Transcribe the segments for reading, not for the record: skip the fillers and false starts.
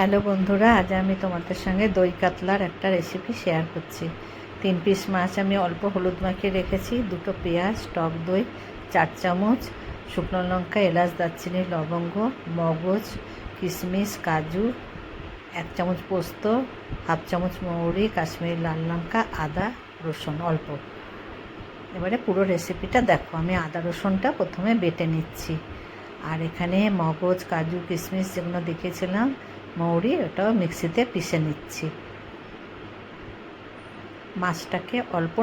Hello বন্ধুরা, আজ আমি তোমাদের সঙ্গে দই কাতলার একটা রেসিপি শেয়ার করছি। 3 পিস মাছ আমি অল্প হলুদ মাখিয়ে রেখেছি, 2টো পেঁয়াজ, টক দই, 4 চামচ, শুকনো লঙ্কা, এলাচ, দারচিনি, লবঙ্গ, মগজ, কিশমিশ, কাজু, 1 চামচ পোস্ত, 1/2 চামচ মৌরি, কাশ্মীরি লাল লঙ্কা, আদা, রসুন অল্প। এবারে পুরো রেসিপিটা দেখো। আমি আদা রসুনটা প্রথমে বেটে নিচ্ছি, আর এখানে মগজ, কাজু, কিশমিশ যেগুলো দেখেছিলাম, মৌরি, ওটাও মিক্সিতে পিষে নিচ্ছি। মাছটাকে অল্প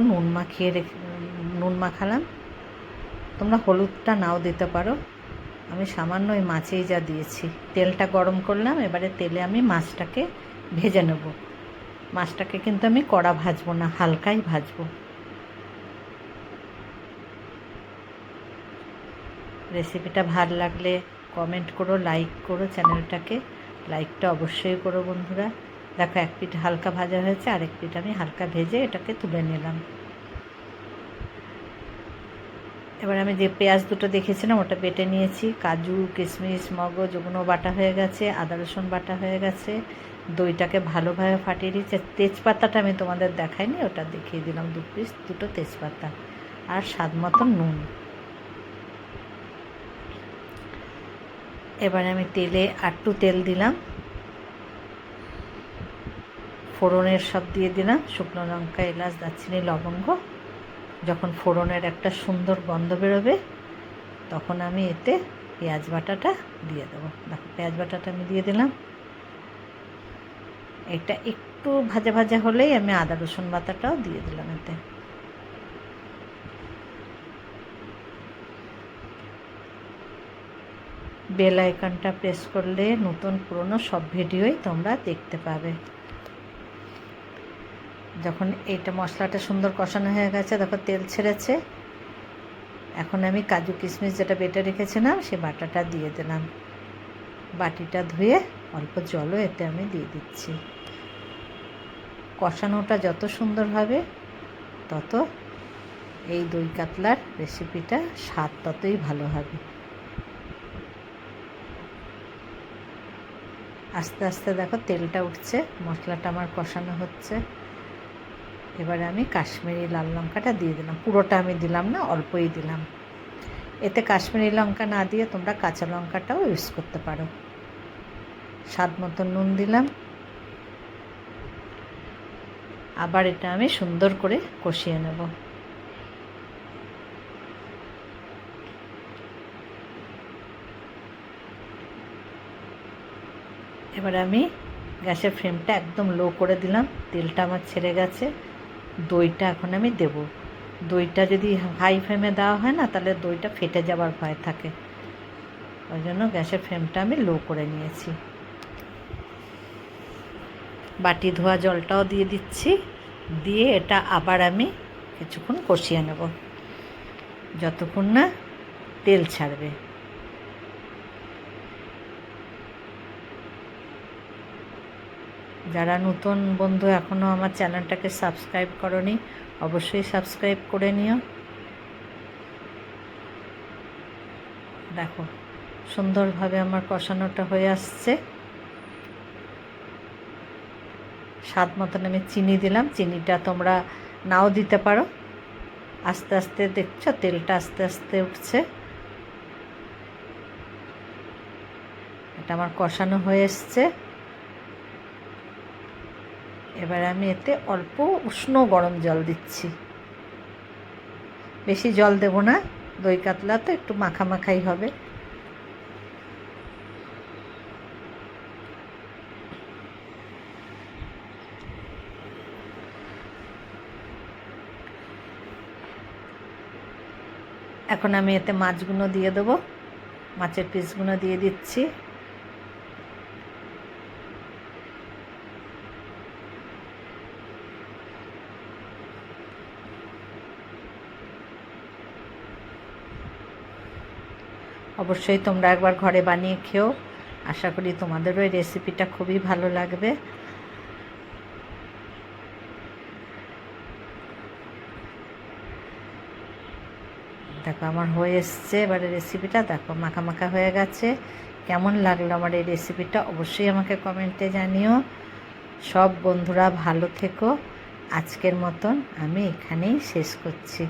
নুন মাখালাম। তোমরা হলুদটা নাও দিতে পারো, আমি সামান্য ওই মাছেই যা দিয়েছি। তেলটা গরম করলাম, এবারে তেলে আমি মাছটাকে ভেজে নেব। মাছটাকে কিন্তু আমি কড়া ভাজবো না, হালকাই ভাজবো। রেসিপিটা ভালো লাগলে কমেন্ট করো, লাইক করো, চ্যানেলটাকে লাইকটা অবশ্যই করো বন্ধুরা। দেখো, 1 পিঠ হালকা ভাজা হয়েছে, আরেক পিঠ আমি হালকা ভেজে এটাকে তুলে নিলাম। এবার আমি যে পেঁয়াজ দুটো দেখেছিলাম ওটা বেটে নিয়েছি। কাজু, কিশমিশ, মগজ ওগুলো বাটা হয়ে গেছে, আদা রসুন বাটা হয়ে গেছে। দইটাকে ভালোভাবে ফাটিয়ে দিয়েছে। তেজপাতাটা আমি তোমাদের দেখাইনি, ওটা দেখিয়ে দিলাম। 2 পিস, 2টো তেজপাতা, আর স্বাদ মতো নুন। এবারে আমি তেলে একটু তেল দিলাম, ফোড়নের সব দিয়ে দিলাম, শুকনো লঙ্কা, এলাচ, দারচিনি, লবঙ্গ। যখন ফোড়নের একটা সুন্দর গন্ধ বেরোবে, তখন আমি এতে পেঁয়াজ বাটাটা দিয়ে দেবো। দেখো, পেঁয়াজ বাটাটা আমি দিয়ে দিলাম। এটা একটু ভাজা ভাজা হলেই আমি আদা রসুন বাটাটাও দিয়ে দিলাম এতে। বেল আইকনটা প্রেস করলে নতুন পুরনো সব ভিডিওই তোমরা দেখতে পাবে। যখন এইটা মশলাটা সুন্দর কষানো হয়ে গেছে, দেখো তেল ছেড়েছে, এখন আমি কাজু কিশমিশ যেটা বেটে রেখেছিলাম সে বাটাটা দিয়ে দিলাম। বাটিটা ধুয়ে অল্প জলও এতে আমি দিয়ে দিচ্ছি। কষানোটা যত সুন্দর হবে, তত এই দই কাতলার রেসিপিটা স্বাদ ততই ভালো হবে। আস্তে আস্তে দেখো তেলটা উঠছে, মশলাটা আমার কষানো হচ্ছে। এবারে আমি কাশ্মীরি লাল লঙ্কাটা দিয়ে দিলাম। পুরোটা আমি দিলাম না, অল্পই দিলাম। এতে কাশ্মীরি লঙ্কা না দিয়ে তোমরা কাঁচা লঙ্কাটাও ইউজ করতে পারো। স্বাদ মতো নুন দিলাম। আবার এটা আমি সুন্দর করে কষিয়ে নেব। এবার আমি গ্যাসের ফ্লেমটা একদম লো করে দিলাম। তেলটা আমার ছেড়ে গেছে। দইটা এখন আমি দেব। দইটা যদি হাই ফ্লেমে দেওয়া হয় না, তাহলে দইটা ফেটে যাওয়ার ভয় থাকে। ওই জন্য গ্যাসের ফ্লেমটা আমি লো করে নিয়েছি। বাটি ধোয়া জলটাও দিয়ে দিচ্ছি। দিয়ে এটা আবার আমি কিছুক্ষণ কষিয়ে নেব, যতক্ষণ না তেল ছাড়বে। যারা নতুন বন্ধু এখনও আমার চ্যানেলটাকে সাবস্ক্রাইব করোনি, অবশ্যই সাবস্ক্রাইব করে নিও। দেখো, সুন্দরভাবে আমার কষানোটা হয়ে আসছে। স্বাদ মতন আমি চিনি দিলাম। চিনিটা তোমরা নাও দিতে পারো। আস্তে আস্তে দেখছো তেলটা আস্তে আস্তে উঠছে। এটা আমার কষানো হয়ে এসছে। এবার আমি এতে অল্প উষ্ণ গরম জল দিচ্ছি। বেশি জল দেব না, দই কাতলা তো একটু মাখামাখাই হবে। এখন আমি এতে মাছগুলো দিয়ে দেবো। মাছের পিসগুলো দিয়ে দিচ্ছি। অবশ্যই তোমরা একবার ঘরে বানিয়ে খেও। আশা করি তোমাদেরও এই রেসিপিটা খুবই ভালো লাগবে। দেখো, আমার হয়ে এসছে। এবারে রেসিপিটা দেখো, মাখা মাখা হয়ে গেছে। কেমন লাগলো আমার এই রেসিপিটা অবশ্যই আমাকে কমেন্টে জানিও। সব বন্ধুরা ভালো থেকো। আজকের মতন আমি এখানেই শেষ করছি।